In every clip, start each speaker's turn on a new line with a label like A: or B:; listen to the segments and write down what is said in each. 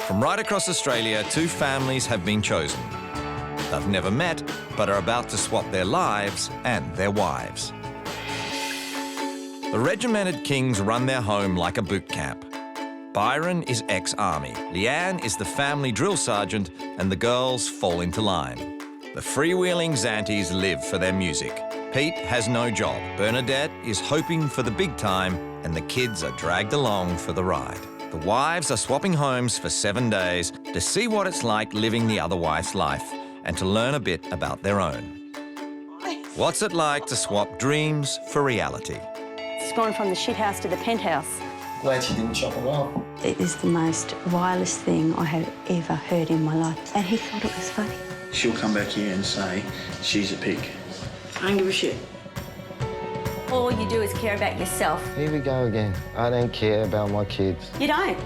A: From right across Australia, two families have been chosen. They've never met, but are about to swap their lives and their wives. The regimented kings run their home like a boot camp. Byron is ex-army, Leanne is the family drill sergeant, and the girls fall into line. The freewheeling Zanties live for their music. Pete has no job. Bernadette is hoping for the big time, and the kids are dragged along for the ride. The wives are swapping homes for 7 days to see what it's like living the other wife's life and to learn a bit about their own. What's it like to swap dreams for reality?
B: It's gone from the shithouse to the penthouse.
C: Glad she didn't chop him up.
B: It is the most vilest thing I have ever heard in my life. And he thought it was funny.
C: She'll come back here and say she's a pig. I don't give a shit.
B: All you do is care about yourself.
D: Here we go again. I don't care about my kids.
B: You don't.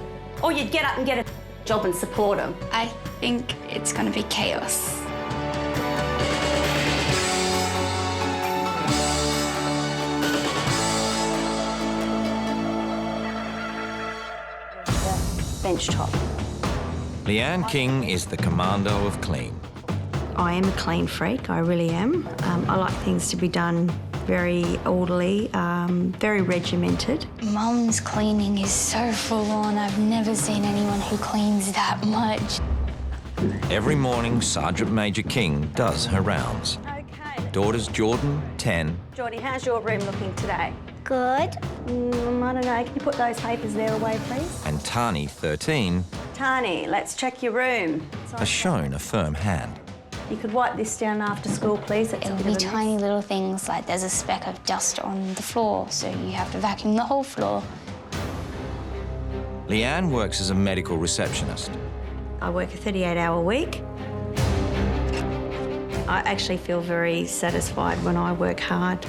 B: Or you'd get up and get a job and support them.
E: I think it's going to be chaos.
B: Bench top.
A: Leanne King is the commando of clean.
F: I am a clean freak, I really am. I like things to be done very orderly, very regimented.
E: Mum's cleaning is so full on. I've never seen anyone who cleans that much.
A: Every morning, Sergeant Major King does her rounds.
B: Okay.
A: Daughters Jordan, 10,
B: Geordie, how's your room looking today?
E: Good.
B: I don't know. Can you put those papers there away, please?
A: and Tani, 13,
B: Tani, let's check your room.
A: are shown a firm hand.
B: You could wipe this down after school, please. It's a
E: It'll
B: bit
E: be
B: of a mess.
E: tiny little things like there's a speck of dust on the floor, so you have to vacuum the whole floor.
A: Leanne works as a medical receptionist.
F: I work a 38-hour week. I actually feel very satisfied when I work hard.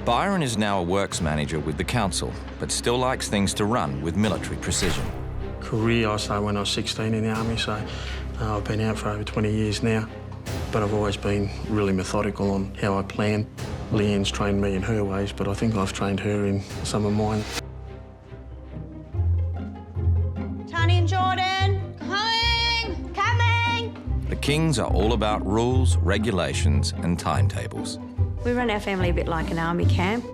A: Byron is now a works manager with the council, but still likes things to run with military precision.
C: Career, I started when I was 16 in the army, so I've been out for over 20 years now. But I've always been really methodical on how I plan. Leanne's trained me in her ways, but I think I've trained her in some of mine.
B: Tani and Jordan.
E: Coming! Coming!
A: The Kings are all about rules, regulations and timetables.
F: We run our family a bit like an army camp.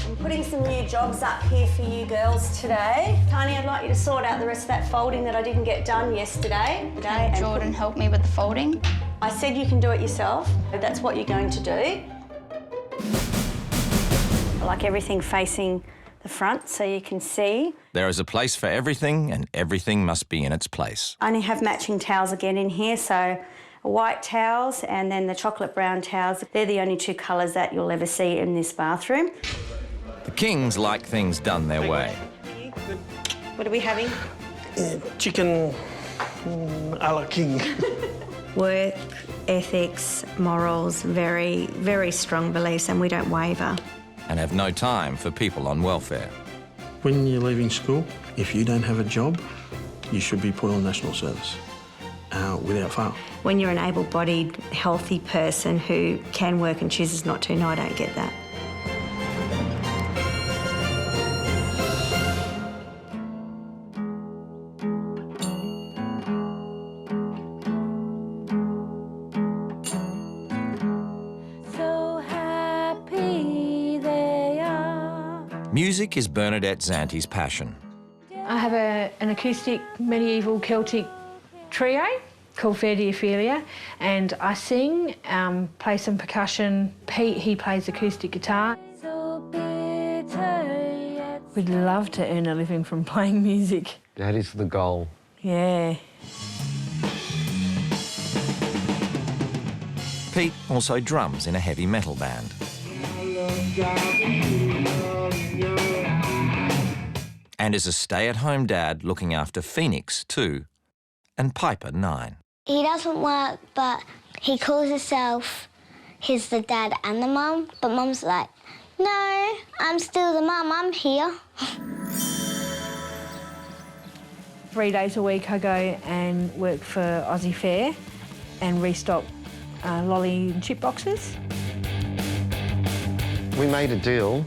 B: I'm putting some new jobs up here for you girls today. Tani, I'd like you to sort out the rest of that folding that I didn't get done yesterday.
E: Can Jordan help me with the folding?
B: I said you can do it yourself. That's what you're going to do. I like everything facing the front so you can see.
A: There is a place for everything and everything must be in its place.
B: I only have matching towels again in here, so white towels and then the chocolate brown towels. They're the only two colours that you'll ever see in this bathroom.
A: The Kings like things done their way.
B: What are we having?
C: Chicken a la king.
F: Work, ethics, morals, very, very strong beliefs, and we don't waver.
A: And have no time for people on welfare.
C: When you're leaving school, if you don't have a job, you should be put on national service without fail.
F: When you're an able-bodied, healthy person who can work and chooses not to, no, I don't get that.
A: Music is Bernadette Zanti's passion.
G: I have an acoustic medieval Celtic trio called Fair Diophilia, and I sing, play some percussion. Pete, he plays acoustic guitar. We'd love to earn a living from playing music.
D: That is the goal.
G: Yeah.
A: Pete also drums in a heavy metal band. And is a stay-at-home dad looking after Phoenix, 2, and Piper, 9.
H: He doesn't work, but he calls himself he's the dad and the mum, but mum's like, no, I'm still the mum, I'm here.
G: 3 days a week I go and work for Aussie Fair and restock lolly and chip boxes.
D: We made a deal.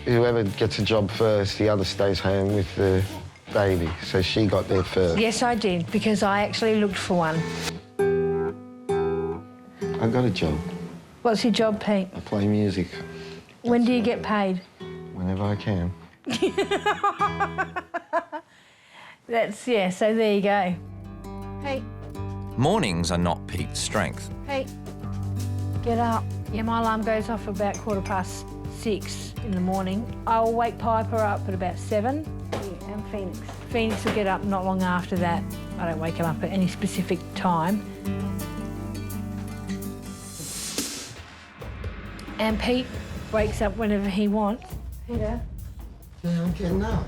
D: Whoever gets a job first, the other stays home with the baby, so she got there first.
G: Yes, I did, because I actually looked for one.
D: I got a job.
G: What's your job, Pete?
D: I play music.
G: When do you get paid?
D: Whenever I can.
G: Yeah, so there you go. Hey,
A: Mornings are not Pete's strength.
G: hey, get up. Yeah, my alarm goes off about 6:15 in the morning. I'll wake Piper up at about 7.
B: And Phoenix.
G: Phoenix will get up not long after that. I don't wake him up at any specific time. And Pete wakes up whenever he wants.
D: Yeah, I'm getting up.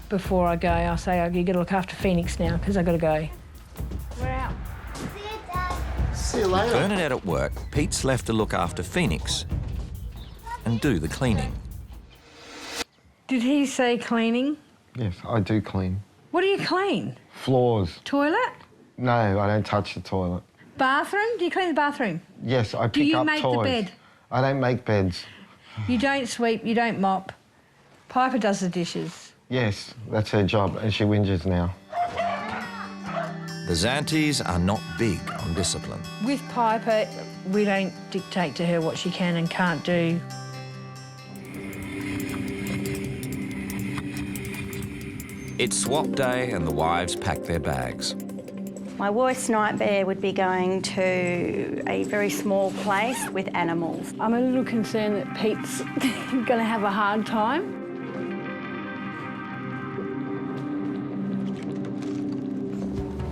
G: Before I go, I'll say, you got to look after Phoenix now, because I've got to go. We're out.
H: See you, Dad.
D: See you later.
A: Bernadette at work, Pete's left to look after Phoenix and do the cleaning.
G: Did he say cleaning?
D: Yes, I do clean.
G: What do you clean?
D: Floors.
G: Toilet?
D: No, I don't touch the toilet.
G: Bathroom? Do you clean the bathroom?
D: Yes, I pick up toys.
G: Do you make the bed?
D: I don't make beds.
G: You don't sweep, you don't mop. Piper does the dishes.
D: Yes, that's her job, and she whinges now.
A: The Zantis are not big on discipline.
G: With Piper, we don't dictate to her what she can and can't do.
A: It's swap day and the wives pack their bags.
B: My worst nightmare would be going to a very small place with animals.
G: I'm a little concerned that Pete's going to have a hard time.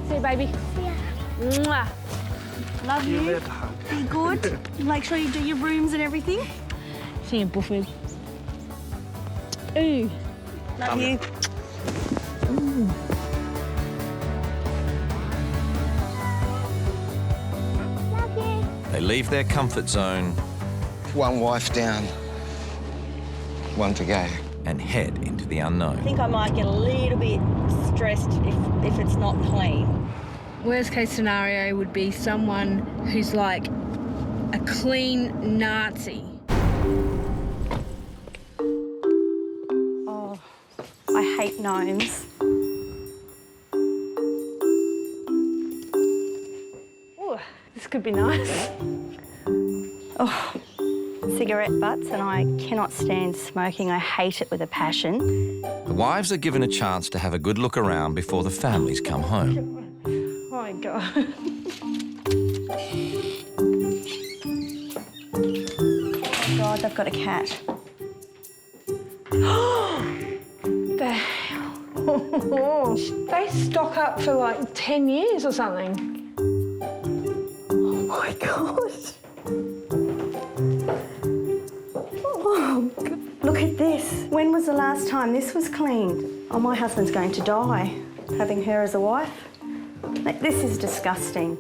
G: See you, baby.
H: Yeah.
G: Mwah.
B: Love you. Be good. Make sure you do your rooms and everything.
G: See you, Buffy. Ooh.
B: Love you.
H: Love you.
A: They leave their comfort zone
D: One wife down, one to go.
A: and head into the unknown.
B: I think I might get a little bit stressed if it's not clean.
G: Worst case scenario would be someone who's like a clean Nazi.
B: Oh, I hate gnomes.
G: Ooh, this could be nice.
B: Oh, cigarette butts, and I cannot stand smoking. I hate it with a passion.
A: The wives are given a chance to have a good look around before the families come home.
G: Oh my God.
B: Oh God, they've got a cat.
G: The hell? They stock up for like 10 years or something.
B: Oh my God. Oh, look at this. When was the last time this was cleaned? Oh, my husband's going to die, having her as a wife. This is disgusting.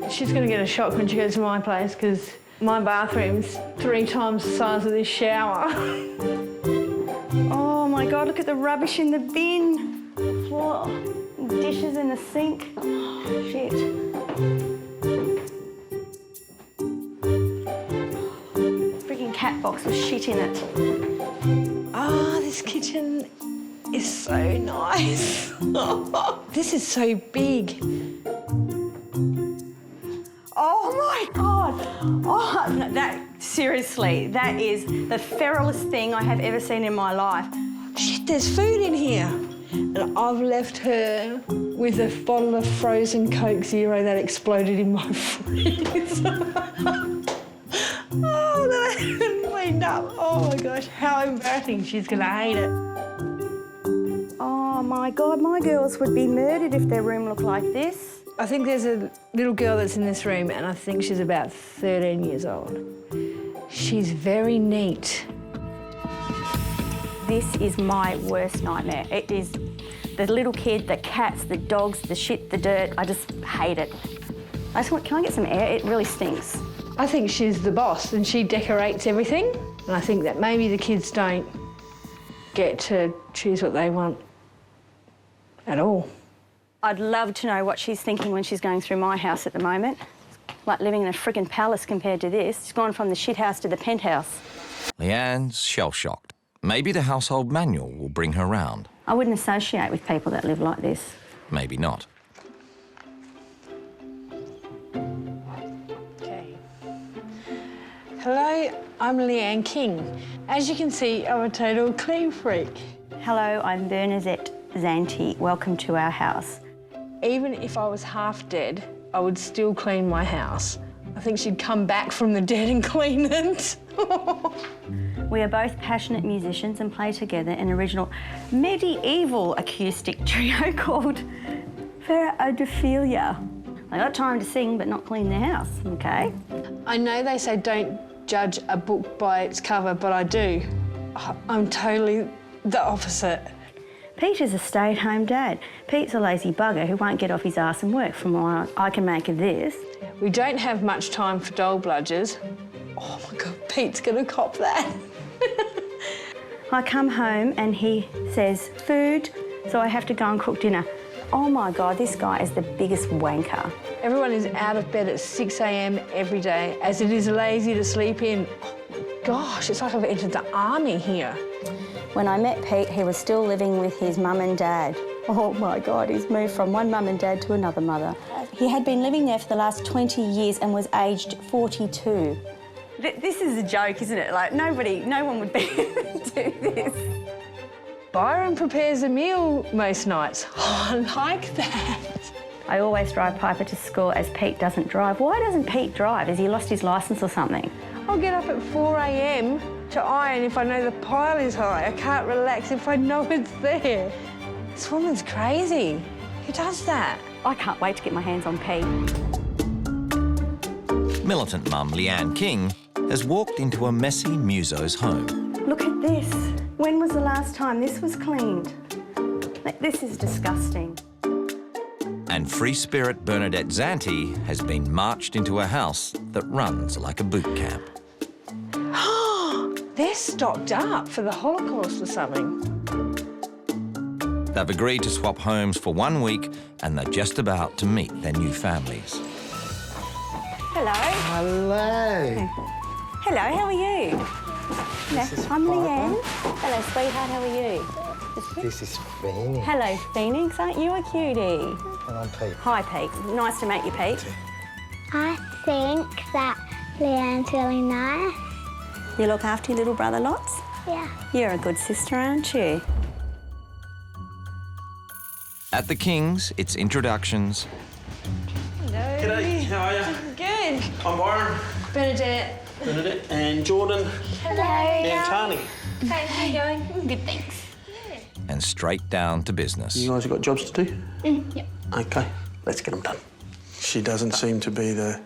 G: She's going to get a shock when she goes to my place because my bathroom's 3 times the size of this shower.
B: Oh my God, look at the rubbish in the bin. The floor, dishes in the sink. Oh, shit. Freaking cat box with shit in it.
G: Oh, this kitchen is so nice. This is so big.
B: Oh my God. Oh, no, seriously, that is the feralest thing I have ever seen in my life.
G: Shit, there's food in here. And I've left her with a bottle of frozen Coke Zero that exploded in my freezer. Oh, that I haven't cleaned up. Oh my gosh, how embarrassing. She's gonna hate it.
B: Oh my God, my girls would be murdered if their room looked like this.
G: I think there's a little girl that's in this room and I think she's about 13 years old. She's very neat.
B: This is my worst nightmare. It is the little kid, the cats, the dogs, the shit, the dirt. I just hate it. I just want, can I get some air? It really stinks.
G: I think she's the boss and she decorates everything. And I think that maybe the kids don't get to choose what they want at all.
B: I'd love to know what she's thinking when she's going through my house at the moment. Like living in a friggin' palace compared to this. She's gone from the shit house to the penthouse.
A: Leanne's shell-shocked. Maybe the household manual will bring her round.
B: I wouldn't associate with people that live like this.
A: Maybe not.
G: Okay. Hello, I'm Leanne King. As you can see, I'm a total clean freak.
B: Hello, I'm Bernadette Zanti. Welcome to our house.
G: Even if I was half dead, I would still clean my house. I think she'd come back from the dead and clean it.
B: We are both passionate musicians and play together in an original medieval acoustic trio called Ophelia. They got time to sing but not clean their house, okay?
G: I know they say don't judge a book by its cover, but I do. I'm totally the opposite.
B: Pete is a stay-at-home dad. Pete's a lazy bugger who won't get off his arse and work, from what I can make of this.
G: We don't have much time for doll bludgers. Oh my God, Pete's gonna cop that.
B: I come home and he says, food, so I have to go and cook dinner. Oh my God, this guy is the biggest wanker.
G: Everyone is out of bed at 6 a.m. every day, as it is lazy to sleep in. Oh my gosh, it's like I've entered the army here.
B: When I met Pete, he was still living with his mum and dad. Oh my God, he's moved from one mum and dad to another mother. He had been living there for the last 20 years and was aged 42. This is a joke, isn't it? Like, no one would be able to do this.
G: Byron prepares a meal most nights. Oh, I like that.
B: I always drive Piper to school as Pete doesn't drive. Why doesn't Pete drive? Has he lost his licence or something?
G: I'll get up at 4 a.m. to iron if I know the pile is high. I can't relax if I know it's there. This woman's crazy. Who does that?
B: I can't wait to get my hands on Pete.
A: Militant mum Leanne King has walked into a messy muso's home.
B: Look at this. When was the last time this was cleaned? This is disgusting.
A: And free spirit Bernadette Zanti has been marched into a house that runs like a boot camp.
G: They're stocked up for the Holocaust or something.
A: They've agreed to swap homes for 1 week and they're just about to meet their new families.
B: Hello.
D: Hello.
B: Hello, how are you? I'm Leanne. Hello, sweetheart, how are you?
D: This is Phoenix.
B: Hello, Phoenix, aren't you a cutie?
D: And I'm Pete.
B: Hi, Pete. Nice to meet you, Pete.
H: I think that Leanne's really nice.
B: You look after your little brother lots?
H: Yeah.
B: You're a good sister, aren't you?
A: At the Kings, it's introductions,
C: G'day, how are you?
G: Good.
C: I'm Byron.
G: Bernadette.
C: Bernadette and Jordan.
H: Hello.
C: And Tani.
E: Hey, how you going? Good, thanks.
A: and straight down to business.
C: You guys have got jobs to do?
E: Yep.
C: OK, let's get them done. She doesn't seem to be the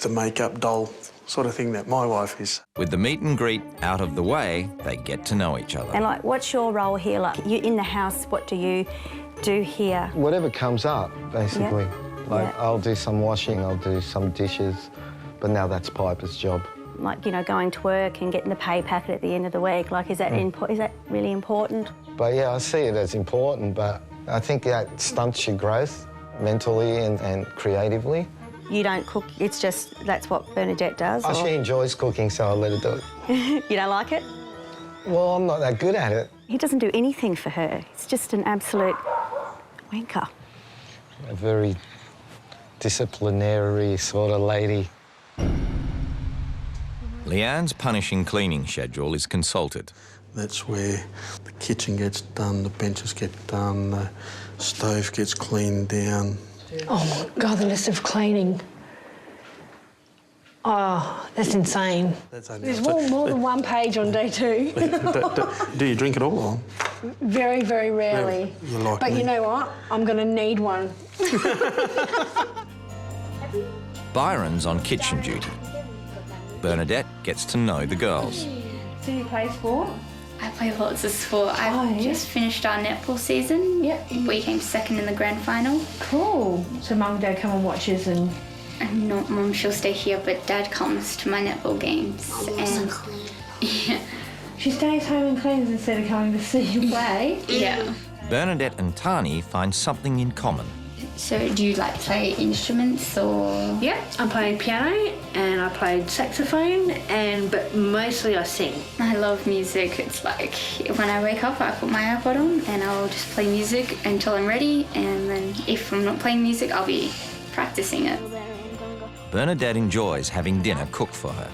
C: make-up doll sort of thing that my wife is.
A: With the meet and greet out of the way, they get to know each other.
B: And like, what's your role here? Like, you in the house, what do you do here?
D: Whatever comes up, basically.
B: Yeah.
D: Like,
B: Yeah.
D: I'll do some washing, I'll do some dishes, but now that's Piper's job.
B: Like, you know, going to work and getting the pay packet at the end of the week. Like, is that is that really important?
D: But yeah, I see it as important, but I think that stunts your growth mentally and creatively.
B: You don't cook, it's just, that's what Bernadette does?
D: Oh, she enjoys cooking, so I'll let her do it.
B: You don't like it?
D: Well, I'm not that good at it.
B: He doesn't do anything for her. It's just an absolute wanker.
D: A very disciplinary sort of lady.
A: Leanne's punishing cleaning schedule is consulted.
C: That's where the kitchen gets done, the benches get done, the stove gets cleaned down.
G: Oh, my God, the list of cleaning. Oh, that's insane.
C: That's only
G: There's more than one page on day 2.
C: Do you drink it all?
G: Very, very rarely.
C: You're like
G: But
C: me.
G: you know what? I'm going to need one.
A: Byron's on kitchen duty. Bernadette gets to know the girls.
B: Do you play sport?
E: I play lots of sport. I've just finished our netball season.
G: Yep.
E: We came second in the grand final.
G: Cool. So Mum and Dad come and watches and...
E: And not Mum, she'll stay here, but Dad comes to my netball games. And yeah.
G: She stays home and cleans instead of coming to see you play.
E: Yeah.
A: Bernadette and Tani find something in common.
E: So do you like play instruments or?
G: Yeah, I played piano and I played saxophone, but mostly I sing.
E: I love music. It's like when I wake up, I put my iPod on and I'll just play music until I'm ready, and then if I'm not playing music, I'll be practicing it.
A: Bernadette enjoys having dinner cooked for her.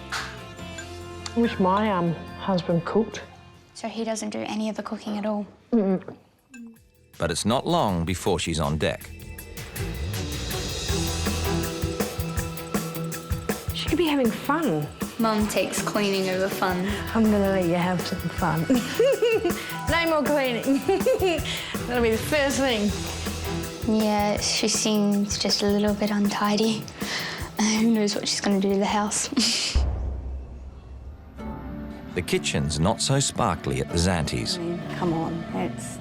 G: I wish my husband cooked.
E: So he doesn't do any of the cooking at all?
A: But it's not long before she's on deck.
G: She could be having fun.
E: Mum takes cleaning over fun.
G: I'm gonna let you have some fun. No more cleaning. That'll be the first thing.
E: Yeah, she seems just a little bit untidy. Who knows what she's gonna do to the house.
A: The kitchen's not so sparkly at the Zantis.
B: Come on, that's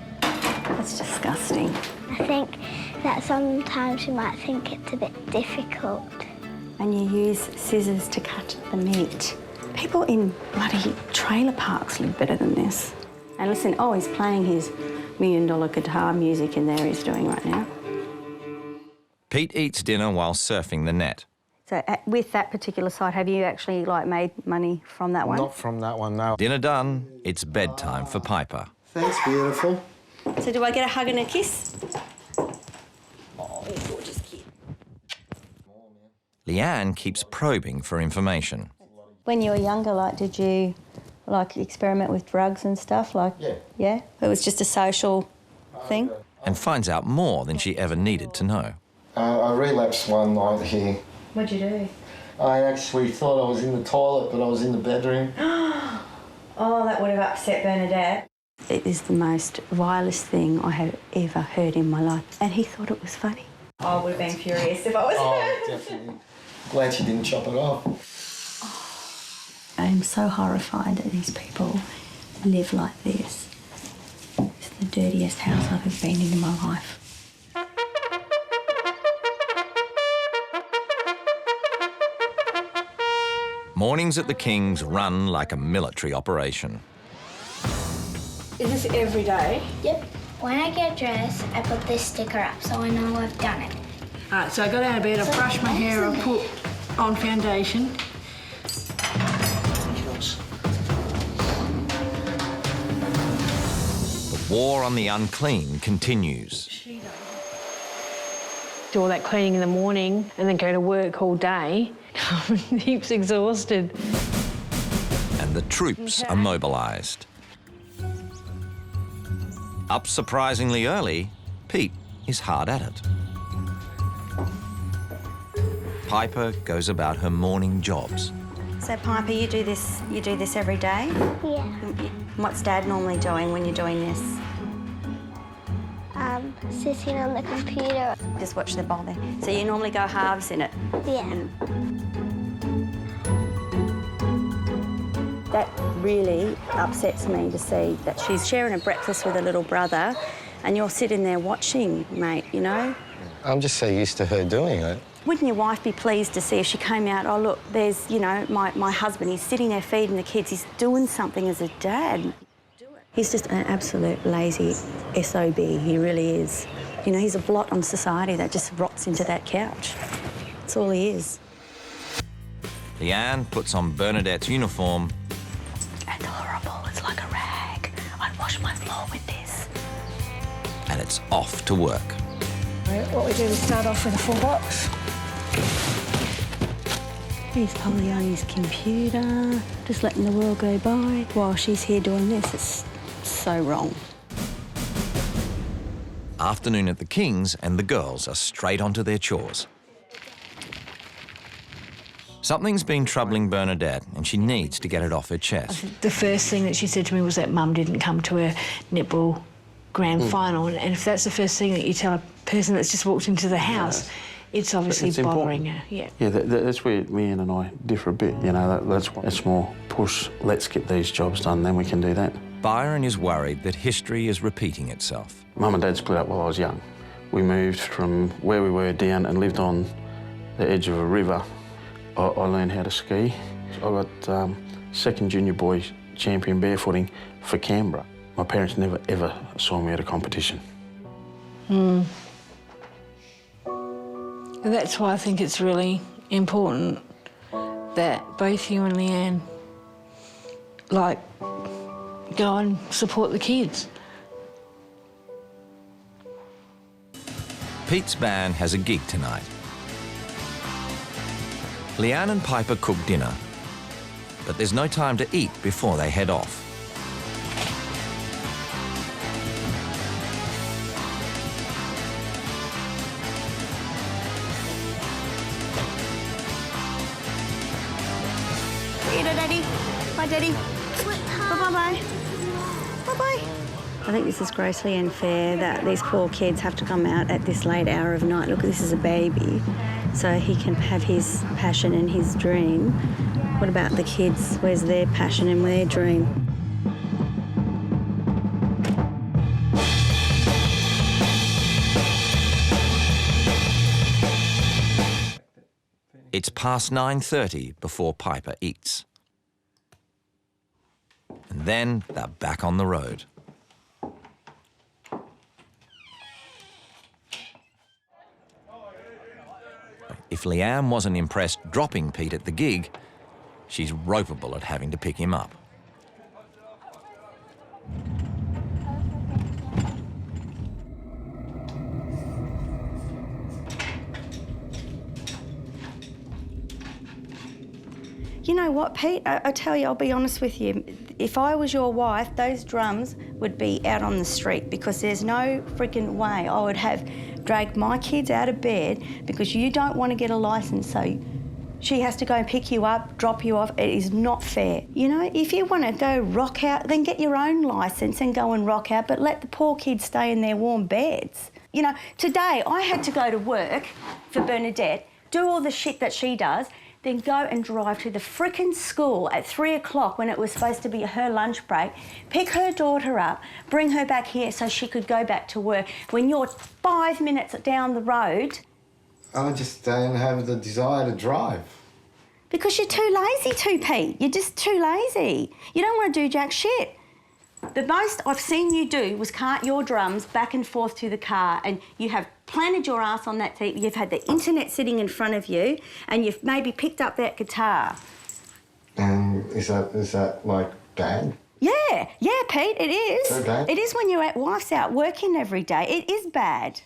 B: disgusting.
H: I think that sometimes you might think it's a bit difficult.
B: And you use scissors to cut the meat. People in bloody trailer parks live better than this. And listen, oh, he's playing his $1 million guitar music in there he's doing right now.
A: Pete eats dinner while surfing the net.
B: So with that particular site, have you actually made money from that one?
D: Not from that one, no.
A: Dinner done, it's bedtime for Piper.
D: Thanks, beautiful.
B: So do I get a hug and a kiss? Oh, gorgeous kid.
A: Leanne keeps probing for information.
B: When you were younger, did you experiment with drugs and stuff?
D: Yeah.
B: Yeah? It was just a social thing?
A: And finds out more than she ever needed to know.
D: I relapsed one night here.
B: What'd you do?
D: I actually thought I was in the toilet, but I was in the bedroom.
B: Oh, that would have upset Bernadette. It is the most vilest thing I have ever heard in my life. And he thought it was funny. I would have been furious if I was
D: Oh, definitely. Glad she didn't chop it off.
B: I am so horrified that these people live like this. It's the dirtiest house I've ever been in my life.
A: Mornings at the King's run like a military operation.
G: Is this every day?
H: Yep. When I get dressed, I put this sticker up so I know I've done it.
G: All right, so I got out of bed, I brushed my hair, I put on foundation.
A: The war on the unclean continues.
G: Do all that cleaning in the morning and then go to work all day. I'm heaps exhausted.
A: And the troops are mobilised. Up surprisingly early, Pete is hard at it. Piper goes about her morning jobs.
B: So, Piper, you do this every day?
H: Yeah.
B: What's Dad normally doing when you're doing this?
H: Sitting on the computer.
B: Just watch the ball there. So you normally go halves in it?
H: Yeah.
B: That really upsets me to see that she's sharing a breakfast with her little brother and you're sitting there watching, mate, you know?
D: I'm just so used to her doing it.
B: Wouldn't your wife be pleased to see if she came out, oh, look, there's, you know, my husband, he's sitting there feeding the kids, he's doing something as a dad. He's just an absolute lazy SOB, he really is. You know, he's a blot on society that just rots into that couch. That's all he is.
A: Leanne puts on Bernadette's uniform.
B: It's horrible, it's like a rag. I'd wash my floor with this.
A: And it's off to work.
G: What we do is start off with a full box.
B: He's probably on his computer, just letting the world go by while she's here doing this. It's so wrong.
A: Afternoon at the King's and the girls are straight onto their chores. Something's been troubling Bernadette and she needs to get it off her chest.
G: The first thing that she said to me was that Mum didn't come to her netball grand final, and if that's the first thing that you tell a person that's just walked into the house, it's obviously
C: It's
G: bothering
C: important.
G: her. Yeah.
C: Yeah, that's where Leanne and I differ a bit. You know, that's more push, let's get these jobs done, then we can do that.
A: Byron is worried that history is repeating itself.
C: Mum and Dad split up while I was young. We moved from where we were down and lived on the edge of a river. I learned how to ski. I got second junior boy champion barefooting for Canberra. My parents never, ever saw me at a competition.
G: And that's why I think it's really important that both you and Leanne, like, go and support the kids.
A: Pete's band has a gig tonight. Leanne and Piper cook dinner, but there's no time to eat before they head off.
B: Daddy. Bye, Daddy. Bye-bye. Bye-bye. I think this is grossly unfair that these poor kids have to come out at this late hour of night. Look, this is a baby, so he can have his passion and his dream. What about the kids? Where's their passion and their dream?
A: It's past 9:30 before Piper eats. And then they're back on the road. If Leanne wasn't impressed dropping Pete at the gig, she's ropeable at having to pick him up.
B: You know what, Pete? I tell you, I'll be honest with you. If I was your wife, those drums would be out on the street because there's no freaking way I would have dragged my kids out of bed because you don't want to get a licence, so she has to go and pick you up, drop you off. It is not fair. You know, if you want to go rock out, then get your own licence and go and rock out, but let the poor kids stay in their warm beds. You know, today I had to go to work for Bernadette, do all the shit that she does, then go and drive to the frickin' school at 3 o'clock when it was supposed to be her lunch break, pick her daughter up, bring her back here so she could go back to work when you're 5 minutes down the road.
D: I just don't have the desire to drive.
B: Because you're too lazy to, Pete. You're just too lazy. You don't want to do jack shit. The most I've seen you do was cart your drums back and forth to the car, and you have planted your ass on that seat. You've had the internet sitting in front of you, and you've maybe picked up that guitar.
D: Is that like bad?
B: Yeah, Pete, it is.
D: So bad?
B: It is when your wife's out working every day. It is bad.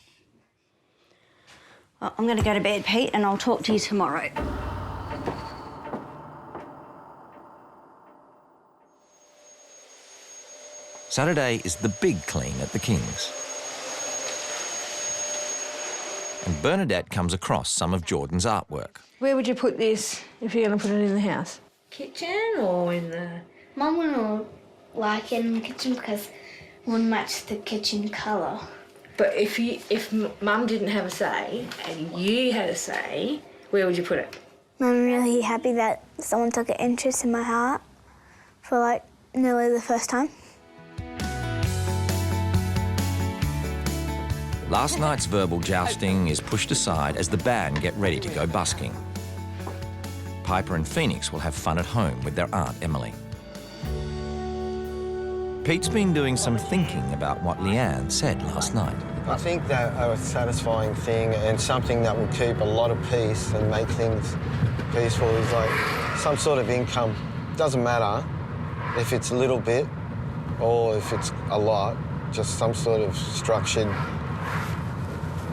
B: Well, I'm going to go to bed, Pete, and I'll talk to you tomorrow.
A: Saturday is the big clean at the Kings. And Bernadette comes across some of Jordan's artwork.
G: Where would you put this if you're going to put it in the house?
E: Kitchen or in the... Mum wouldn't like it in the kitchen because it wouldn't match the kitchen colour.
G: But if Mum didn't have a say and you had a say, where would you put it?
H: I'm really happy that someone took an interest in my art for like nearly the first time.
A: Last night's verbal jousting is pushed aside as the band get ready to go busking. Piper and Phoenix will have fun at home with their aunt Emily. Pete's been doing some thinking about what Leanne said last night.
D: I think that a satisfying thing and something that will keep a lot of peace and make things peaceful is like some sort of income. Doesn't matter if it's a little bit or if it's a lot, just some sort of structured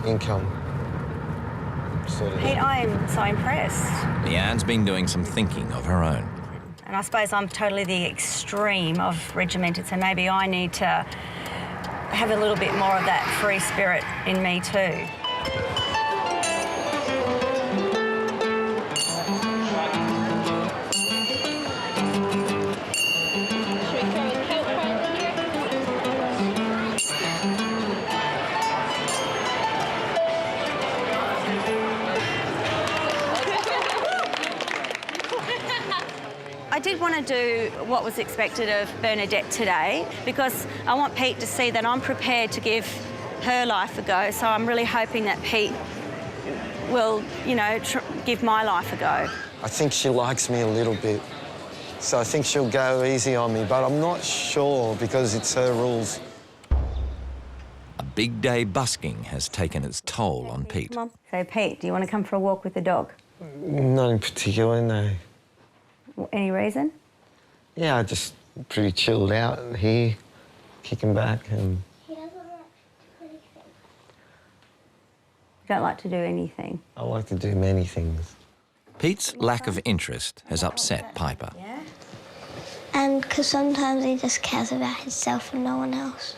D: income. Sort of.
B: Pete, I'm so impressed.
A: Leanne's been doing some thinking of her own.
B: And I suppose I'm totally the extreme of regimented, so maybe I need to have a little bit more of that free spirit in me too. I did want to do what was expected of Bernadette today because I want Pete to see that I'm prepared to give her life a go. So I'm really hoping that Pete will, you know, give my life a go.
D: I think she likes me a little bit, so I think she'll go easy on me, but I'm not sure because it's her rules.
A: A big day busking has taken its toll on Pete.
B: Come on. So, Pete, do you want to come for a walk with the dog?
D: Not in particular, no.
B: Any reason?
D: Yeah, I just pretty chilled out here, kicking back and...
H: He doesn't like anything.
B: You don't like to do anything?
D: I like to do many things.
A: Pete's lack of interest has upset Piper.
B: Yeah?
H: And because sometimes he just cares about himself and no one else.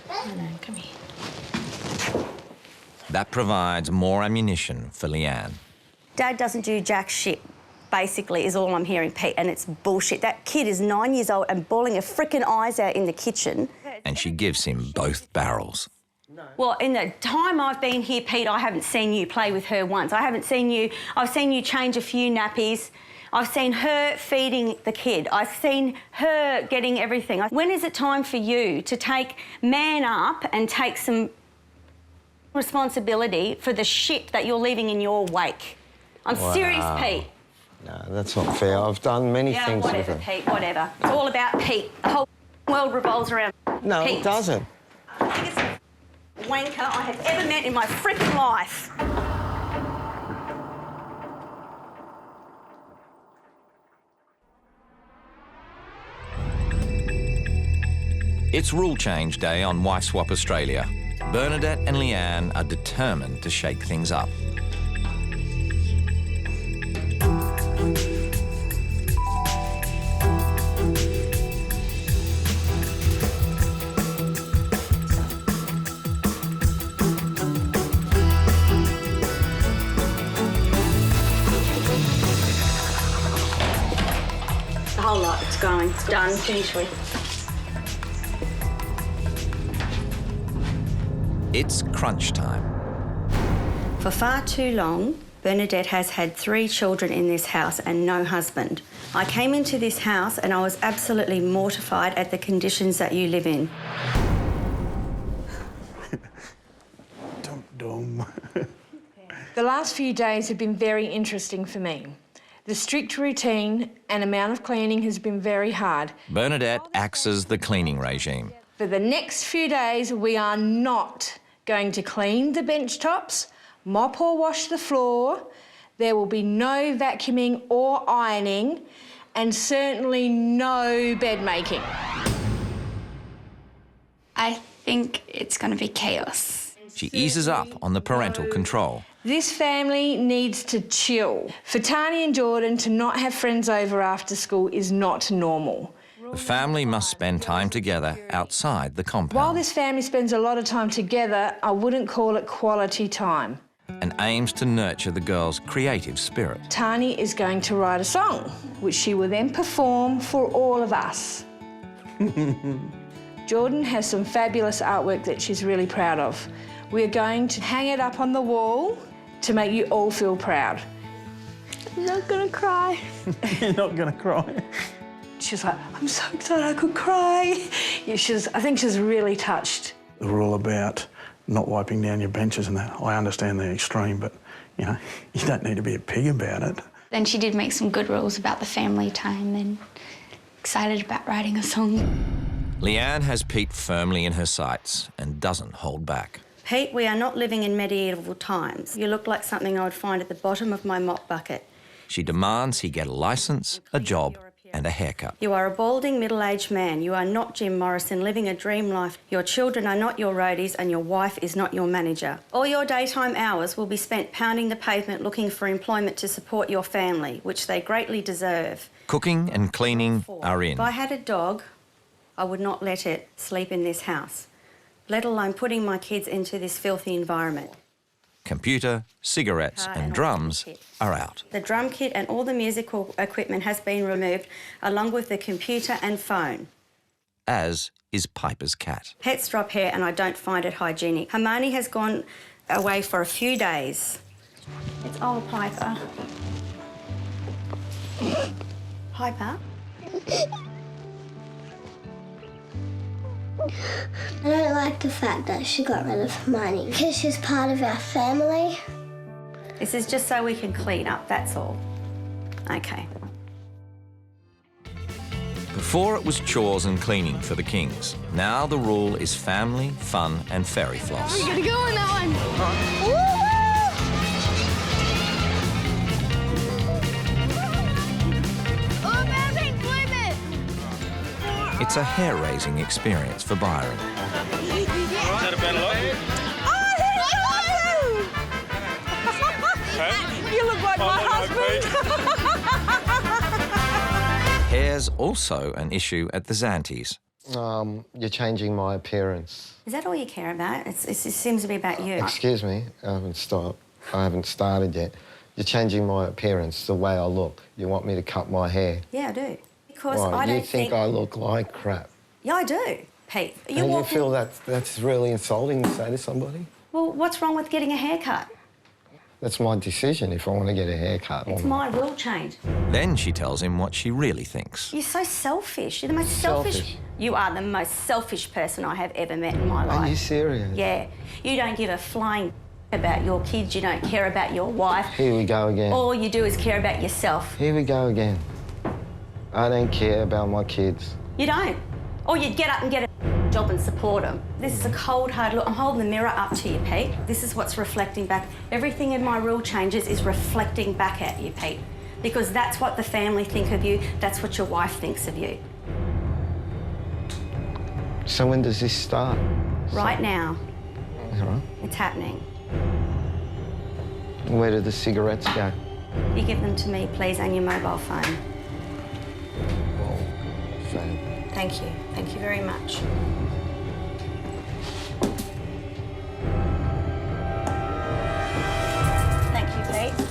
B: Come here.
A: That provides more ammunition for Leanne.
B: Dad doesn't do jack shit, basically, is all I'm hearing, Pete, and it's bullshit. That kid is 9 years old and bawling her frickin' eyes out in the kitchen.
A: And she gives him both barrels.
B: Well, in the time I've been here, Pete, I haven't seen you play with her once. I've seen you change a few nappies. I've seen her feeding the kid. I've seen her getting everything. When is it time for you to man up and take some responsibility for the shit that you're leaving in your wake? I'm serious, Pete.
D: No, that's not fair. I've done many things with
B: whatever,
D: her.
B: Pete, whatever. It's all about Pete. The whole world revolves around
D: No,
B: Pete.
D: it doesn't.
B: Biggest wanker I have ever met in my frickin' life.
A: It's rule change day on Wife Swap Australia. Bernadette and Leanne are determined to shake things up.
B: The whole lot, it's going. It's done, finished with.
A: It's crunch time.
B: For far too long, Bernadette has had 3 children in this house and no husband. I came into this house and I was absolutely mortified at the conditions that you live in.
C: Dum.
G: The last few days have been very interesting for me. The strict routine and amount of cleaning has been very hard.
A: Bernadette axes the cleaning regime.
G: For the next few days, we are not going to clean the bench tops, mop or wash the floor. There will be no vacuuming or ironing, and certainly no bed making.
E: I think it's going to be chaos.
A: She eases up on the parental control.
G: This family needs to chill. For Tani and Jordan to not have friends over after school is not normal.
A: The family must spend time together outside the compound.
G: While this family spends a lot of time together, I wouldn't call it quality time.
A: And aims to nurture the girls' creative spirit.
G: Tani is going to write a song, which she will then perform for all of us. Jordan has some fabulous artwork that she's really proud of. We're going to hang it up on the wall to make you all feel proud.
B: I'm not gonna cry.
C: You're not going to cry.
G: She's like, I'm so excited I could cry. Yeah, I think she's really touched.
C: The rule about not wiping down your benches and that, I understand the extreme, but, you know, you don't need to be a pig about it.
E: Then she did make some good rules about the family time and excited about writing a song.
A: Leanne has Pete firmly in her sights and doesn't hold back.
B: Pete, we are not living in medieval times. You look like something I would find at the bottom of my mop bucket.
A: She demands he get a licence, a job and a haircut.
B: You are a balding middle-aged man. You are not Jim Morrison living a dream life. Your children are not your roadies and your wife is not your manager. All your daytime hours will be spent pounding the pavement looking for employment to support your family, which they greatly deserve.
A: Cooking and cleaning are in.
B: If I had a dog, I would not let it sleep in this house, let alone putting my kids into this filthy environment.
A: Computer, cigarettes and drums are out.
B: The drum kit and all the musical equipment has been removed, along with the computer and phone.
A: As is Piper's cat.
B: Pets drop hair and I don't find it hygienic. Hermione has gone away for a few days. It's old Piper. Piper?
H: I don't like the fact that she got rid of Hermione because she's part of our family.
B: This is just so we can clean up, that's all. Okay.
A: Before it was chores and cleaning for the Kings. Now the rule is family, fun and fairy floss.
H: We're gonna go on that one.
A: It's a hair-raising experience for Byron.
I: Is that a better look?
G: You look like my husband.
A: Hair's also an issue at the Zanties.
D: You're changing my appearance.
B: Is that all you care about? It seems to be about you.
D: Excuse me, I haven't stopped. I haven't started yet. You're changing my appearance, the way I look. You want me to cut my hair.
B: Yeah, I do. Because
D: Why?
B: I don't
D: You think I look like crap.
B: Yeah, I do, Pete.
D: Don't you feel that's really insulting to say to somebody?
B: Well, what's wrong with getting a haircut?
D: That's my decision if I want to get a haircut.
B: It's my will change.
A: Then she tells him what she really thinks.
B: You're so selfish. You're the most selfish. You are the most selfish person I have ever met in my life.
D: Are you serious?
B: Yeah. You don't give a flying about your kids. You don't care about your wife.
D: Here we go again.
B: All you do is care about yourself.
D: Here we go again. I don't care about my kids.
B: You don't. Or you'd get up and get a job and support them. This is a cold, hard look. I'm holding the mirror up to you, Pete. This is what's reflecting back. Everything in my rule changes is reflecting back at you, Pete. Because that's what the family think of you. That's what your wife thinks of you.
D: So when does this start?
B: Right now.
D: All right.
B: It's happening.
D: Where do the cigarettes go?
B: You give them to me, please, and your mobile phone. Thank you. Thank you very much. Thank you, Pete.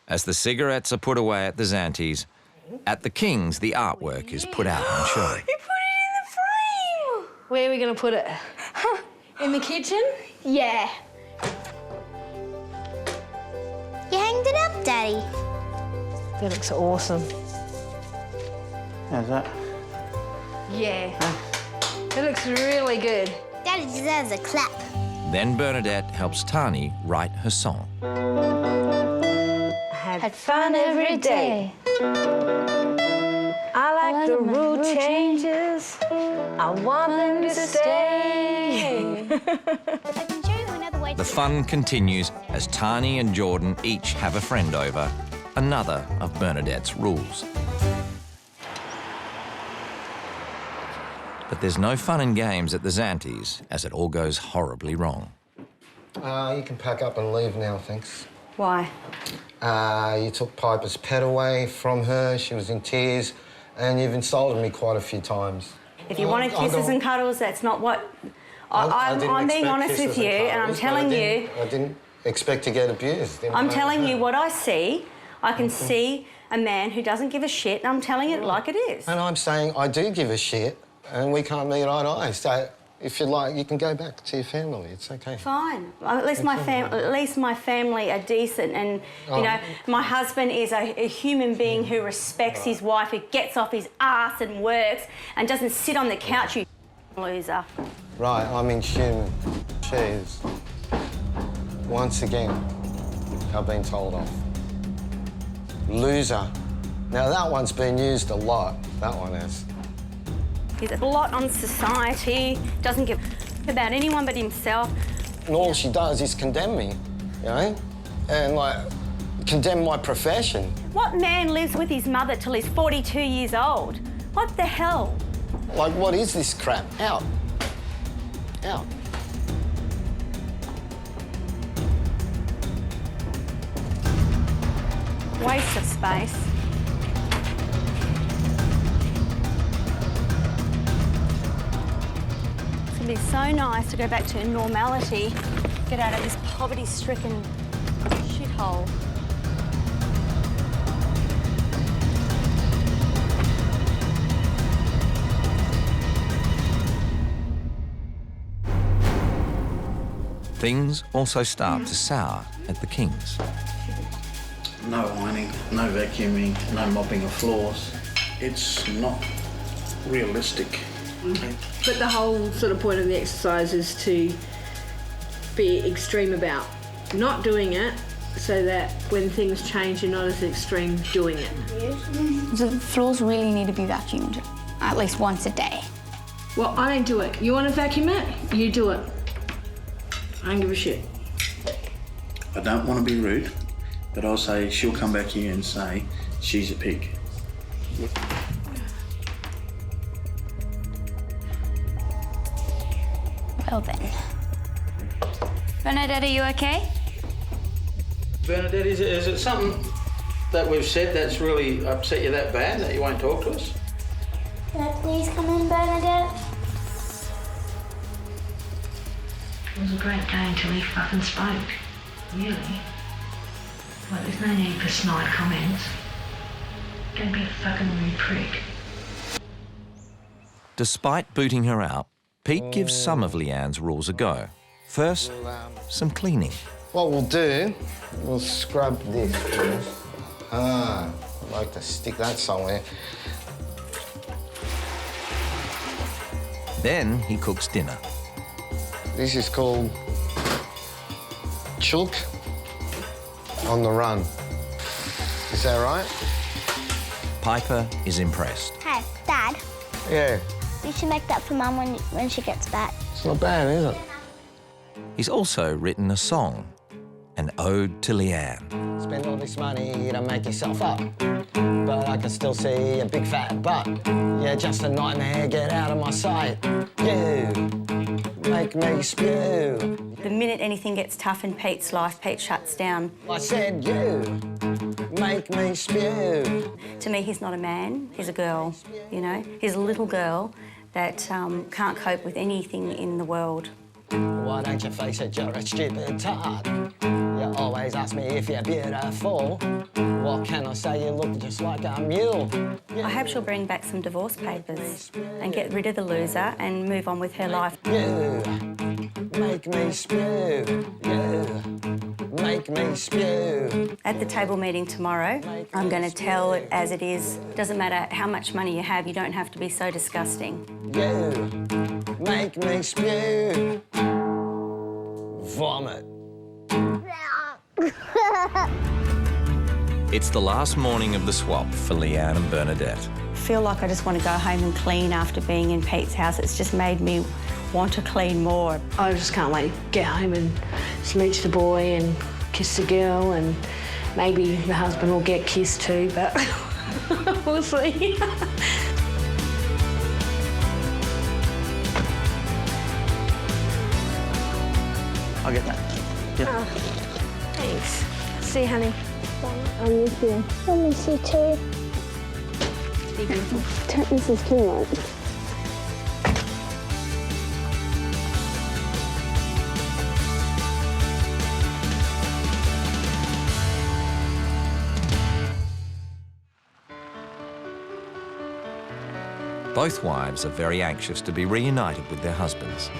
A: As the cigarettes are put away at the Zanties, at the Kings, the artwork is put out on show.
G: You put it in the frame. Where are we going to put it? In the kitchen?
H: Yeah. You hanged it up, Daddy.
G: That looks awesome.
C: How's that?
G: Yeah. It looks really good.
H: Daddy deserves a clap.
A: Then Bernadette helps Tani write her song.
G: Had fun every day. I like the rule changes. I want them to stay.
A: The fun continues as Tani and Jordan each have a friend over, another of Bernadette's rules. But there's no fun and games at the Zanties as it all goes horribly wrong.
D: You can pack up and leave now, thanks.
B: Why?
D: You took Piper's pet away from her, she was in tears, and you've insulted me quite a few times.
B: If you wanted kisses and cuddles, that's not what... I'm being honest with you, and I'm telling you...
D: I didn't expect to get abused.
B: I'm telling you what I see. I can see a man who doesn't give a shit, and I'm telling it like it is.
D: And I'm saying I do give a shit, and we can't meet eye to eye. So if you like, you can go back to your family. It's okay.
B: Fine. At least my family are decent, and you know, my husband is a human being who respects his wife, who gets off his ass and works, and doesn't sit on the couch. You loser.
D: Right, I'm inhuman. Cheers. Once again, I've been told off. Loser. Now that one's been used a lot. That one has.
B: He's a blot on society, doesn't give a about anyone but himself.
D: And all she does is condemn me, you know? And, like, condemn my profession.
B: What man lives with his mother till he's 42 years old? What the hell?
D: Like, what is this crap? Out. Out.
B: Waste of space. It'd be so nice to go back to normality, get out of this poverty-stricken shithole.
A: Things also start to sour at the Kings.
C: No ironing, no vacuuming, no mopping of floors. It's not realistic.
G: But the whole sort of point of the exercise is to be extreme about not doing it so that when things change, you're not as extreme doing it.
J: The floors really need to be vacuumed at least once a day.
G: Well, I don't do it. You want to vacuum it? You do it. I don't give a shit.
K: I don't want to be rude, but I'll say she'll come back here and say she's a pig.
J: Well then. Bernadette, are you okay?
C: Bernadette, is it something that we've said that's really upset you that bad that you won't talk to us?
H: Can I please come in, Bernadette?
L: It was a great day until he fucking spoke. Really. Like, there's no need for snide comments. Don't be a fucking rude prick.
A: Despite booting her out, Pete gives some of Leanne's rules a go. First, some cleaning.
D: What we'll do, we'll scrub this first. I'd like to stick that somewhere.
A: Then he cooks dinner.
D: This is called chook on the run. Is that right?
A: Piper is impressed.
H: Hey, Dad.
D: Yeah.
H: You should make that for Mum when she gets back.
D: It's not bad, is it?
A: He's also written a song, an ode to Leanne.
D: Spend all this money to make yourself up, but I can still see a big fat butt. Yeah, just a nightmare, get out of my sight. You make me spew.
B: The minute anything gets tough in Pete's life, Pete shuts down.
D: I said you make me spew.
B: To me, he's not a man, he's a girl, you know? He's a little girl that can't cope with anything in the world.
D: Why don't you face it, you're a stupid tart. You always ask me if you're beautiful. What can I say, you look just like a mule.
B: I hope she'll bring back some divorce papers and get rid of the loser and move on with her life.
D: You make me spew. You make me spew.
B: At the table meeting tomorrow, I'm going to tell it as it is. Doesn't matter how much money you have, you don't have to be so disgusting.
D: You make me spew. Vomit.
A: It's the last morning of the swap for Leanne and Bernadette.
B: I feel like I just want to go home and clean after being in Pete's house. It's just made me want to clean more.
G: I just can't wait to get home and smooch the boy and kiss the girl, and maybe the husband will get kissed too, but we'll see.
C: I'll get that. Yeah.
G: Oh, thanks. See you, honey.
H: I miss you. I miss you too.
B: Be beautiful.
H: This is too much.
A: Both wives are very anxious to be reunited with their husbands.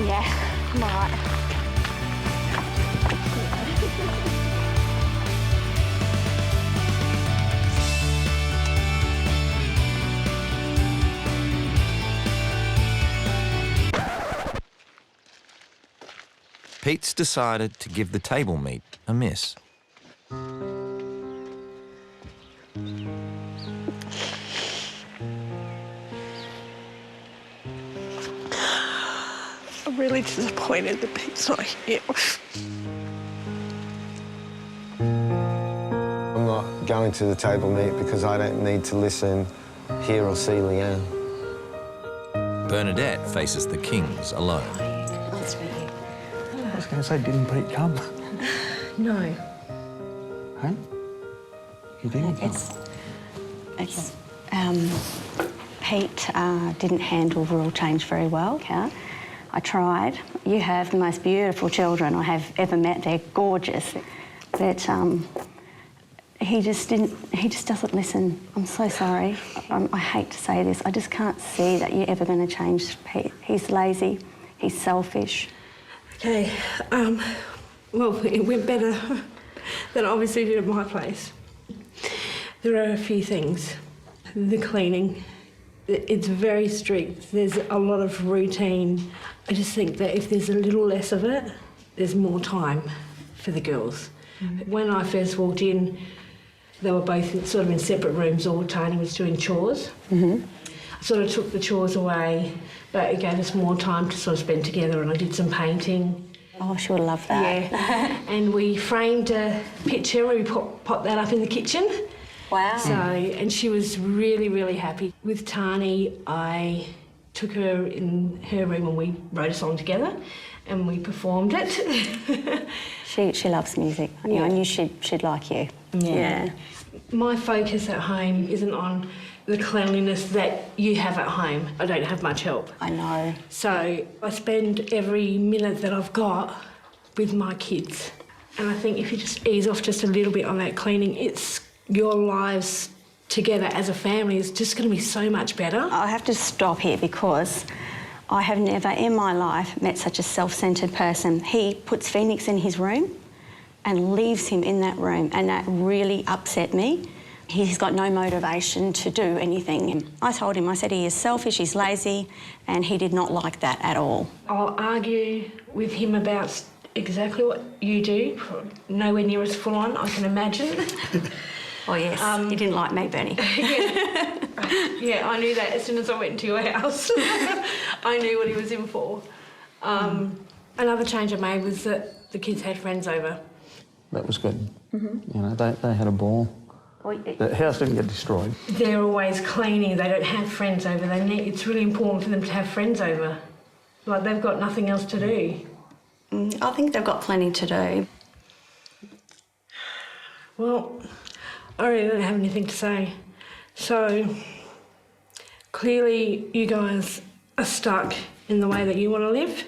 H: Yeah, I'm all right.
A: Pete's decided to give the table meet a miss.
G: I'm really disappointed that Pete's not here.
D: I'm not going to the table meet because I don't need to listen, hear or see Leanne.
A: Bernadette faces the Kings alone.
B: Nice to meet you.
C: I was going to say, didn't Pete come?
G: No.
C: Hey? He didn't come.
B: Pete didn't handle rule change very well. I tried. You have the most beautiful children I have ever met. They're gorgeous. But he just doesn't listen. I'm so sorry. I hate to say this. I just can't see that you're ever going to change Pete. He's lazy. He's selfish.
G: Okay, well, it went better than obviously did at my place. There are a few things. The cleaning, it's very strict. There's a lot of routine. I just think that if there's a little less of it, there's more time for the girls. When I first walked in, they were both sort of in separate rooms, or Tony was doing chores. I sort of took the chores away, but it gave us more time to sort of spend together, and I did some painting.
B: Oh, she would love that.
G: Yeah. And we framed a picture, we popped that up in the kitchen.
B: Wow.
G: So, and she was really, really happy. With Tani, I took her in her room and we wrote a song together and we performed it.
B: She loves music. Yeah. I knew she'd like you. Yeah.
G: My focus at home isn't on the cleanliness that you have at home. I don't have much help.
B: I know.
G: So I spend every minute that I've got with my kids. And I think if you just ease off just a little bit on that cleaning, it's your lives together as a family is just going to be so much better.
B: I have to stop here because I have never in my life met such a self-centred person. He puts Phoenix in his room and leaves him in that room, and that really upset me. He's got no motivation to do anything. I told him, I said he is selfish, he's lazy, and he did not like that at all.
G: I'll argue with him about exactly what you do, nowhere near as full on, I can imagine.
B: Oh yes, he didn't like me, Bernie.
G: Yeah, I knew that as soon as I went into your house. I knew what he was in for. Another change I made was that the kids had friends over.
C: That was good. You know, they had a ball. The house didn't get destroyed.
G: They're always cleaning. They don't have friends over. It's really important for them to have friends over. Like, they've got nothing else to do.
B: I think they've got plenty to do.
G: Well, I really don't have anything to say. So, clearly you guys are stuck in the way that you want to live,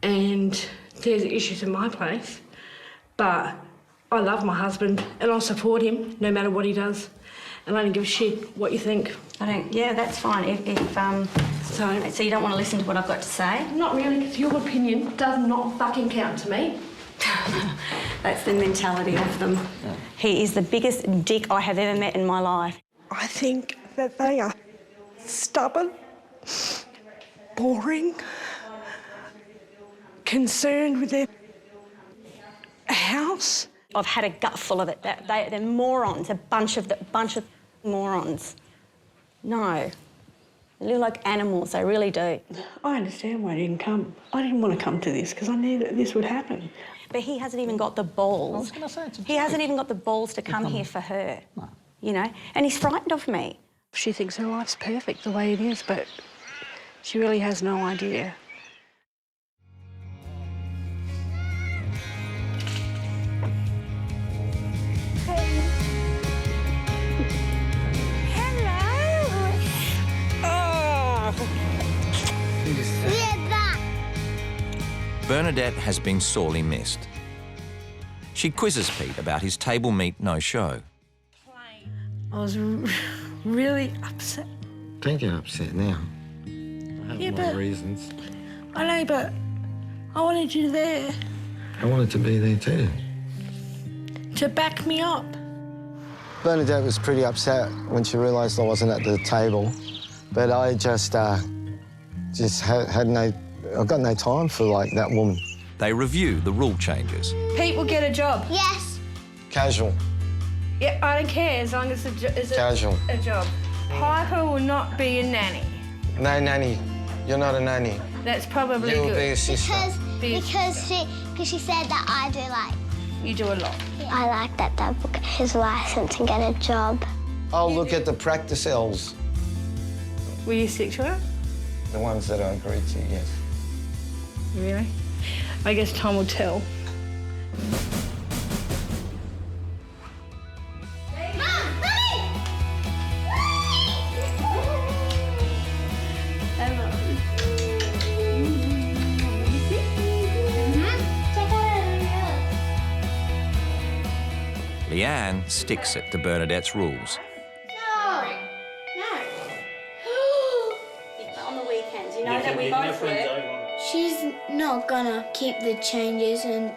G: and there's issues in my place, but I love my husband and I'll support him no matter what he does, and I don't give a shit what you think.
B: Yeah, that's fine. So you don't want to listen to what I've got to say?
G: Not really, because your opinion does not fucking count to me.
B: That's the mentality of them. Yeah. He is the biggest dick I have ever met in my life.
M: I think that they are stubborn, boring, concerned with their house.
B: I've had a gut full of it. They're morons, a bunch of morons. No. They look like animals, they really do.
M: I understand why I didn't come. I didn't want to come to this because I knew that this would happen.
B: But he hasn't even got the balls.
C: I was going to say,
B: he hasn't even got the balls to come here for her. No. You know? And he's frightened of me.
M: She thinks her life's perfect the way it is, but she really has no idea.
A: Bernadette has been sorely missed. She quizzes Pete about his table meet no-show.
M: I was really upset.
D: Don't get upset now. I have my reasons.
M: I know, but I wanted you there.
D: I wanted to be there too.
M: To back me up.
D: Bernadette was pretty upset when she realised I wasn't at the table, but I just had no... I've got no time for, like, that woman.
A: They review the rule changes.
G: Pete will get a job.
H: Yes.
D: Casual.
G: Yeah, I don't care as long as it's
D: Casual.
G: A job. Piper will not be a nanny.
D: No nanny. You're not a nanny.
G: That's probably
D: You'll
G: good.
D: be a sister.
H: Because she said that I do, like...
G: You do a lot.
H: I like that Dad will get his licence and get a job.
D: I'll look at the practice L's.
G: Will you stick to it?
D: The ones that I agreed to, yes.
G: Really? I guess time will tell.
A: Leanne sticks it to Bernadette's rules.
B: On the weekends, you know that we both work.
H: She's not gonna keep the changes, and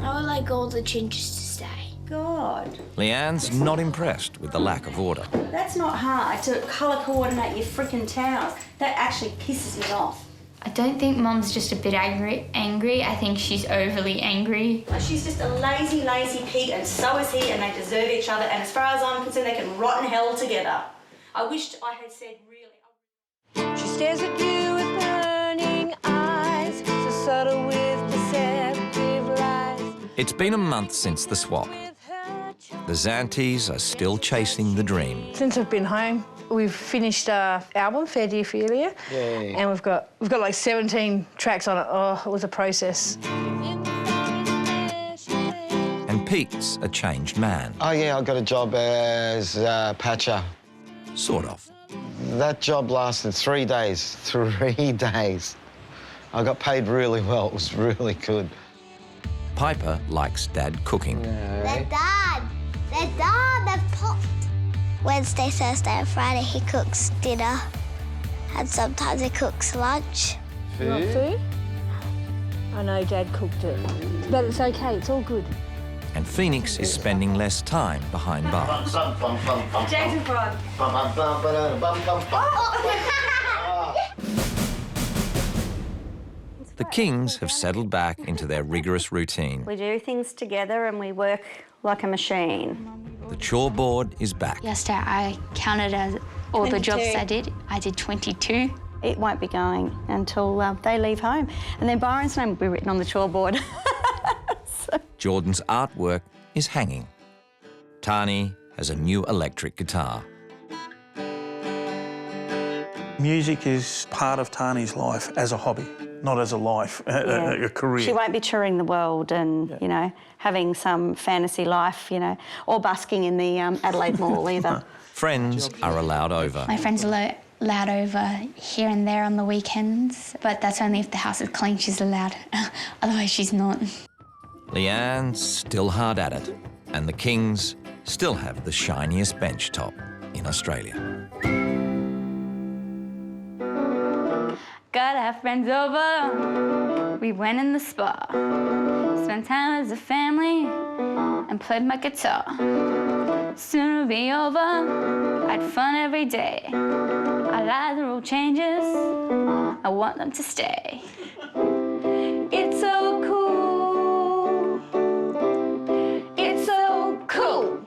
H: I would like all the changes to stay.
B: God.
A: Leanne's not impressed with the lack of order.
B: That's not hard to colour coordinate your freaking towels. That actually pisses me off.
E: I don't think Mum's just a bit angry. I think she's overly angry.
B: She's just a lazy, lazy pig, and so is he, and they deserve each other, and as far as I'm concerned, they can rot in hell together. I wished I had said really.
N: She stares at you with burning eyes, so subtle with deceptive lies.
A: It's been a month since the swap. The Zantes are still chasing the dream.
G: Since I've been home, we've finished our album, Fair Dear Ophelia, and we've got like 17 tracks on it. Oh, it was a process.
A: And Pete's a changed man.
D: Oh, yeah, I got a job as patcher.
A: Sort of.
D: That job lasted 3 days. 3 days. I got paid really well. It was really good.
A: Piper likes Dad cooking.
H: They're popped. Wednesday, Thursday and Friday he cooks dinner, and sometimes he cooks lunch.
G: You want food? I know Dad cooked it, but it's okay, it's all good.
A: And Phoenix is spending less time behind bars.
B: Jason Frog.
A: The Kings have settled back into their rigorous routine.
B: We do things together and we work like a machine.
A: The chore board is back.
E: Yesterday I counted as all the jobs I did. I did 22.
B: It won't be going until they leave home. And then Byron's name will be written on the chore board.
A: Jordan's artwork is hanging. Tani has a new electric guitar.
K: Music is part of Tani's life as a hobby, not as a life, a career.
B: She won't be touring the world and, you know, having some fantasy life, you know, or busking in the Adelaide Mall either.
A: Friends are allowed over.
E: My friends are allowed over here and there on the weekends, but that's only if the house is clean, she's allowed. Otherwise, she's not.
A: Leanne's still hard at it, and the Kings still have the shiniest bench top in Australia.
E: Got our friends over, we went in the spa, spent time as a family and played my guitar. Soon it'll be over, I had fun every day. I like the rule changes, I want them to stay. It's so cool, it's so cool.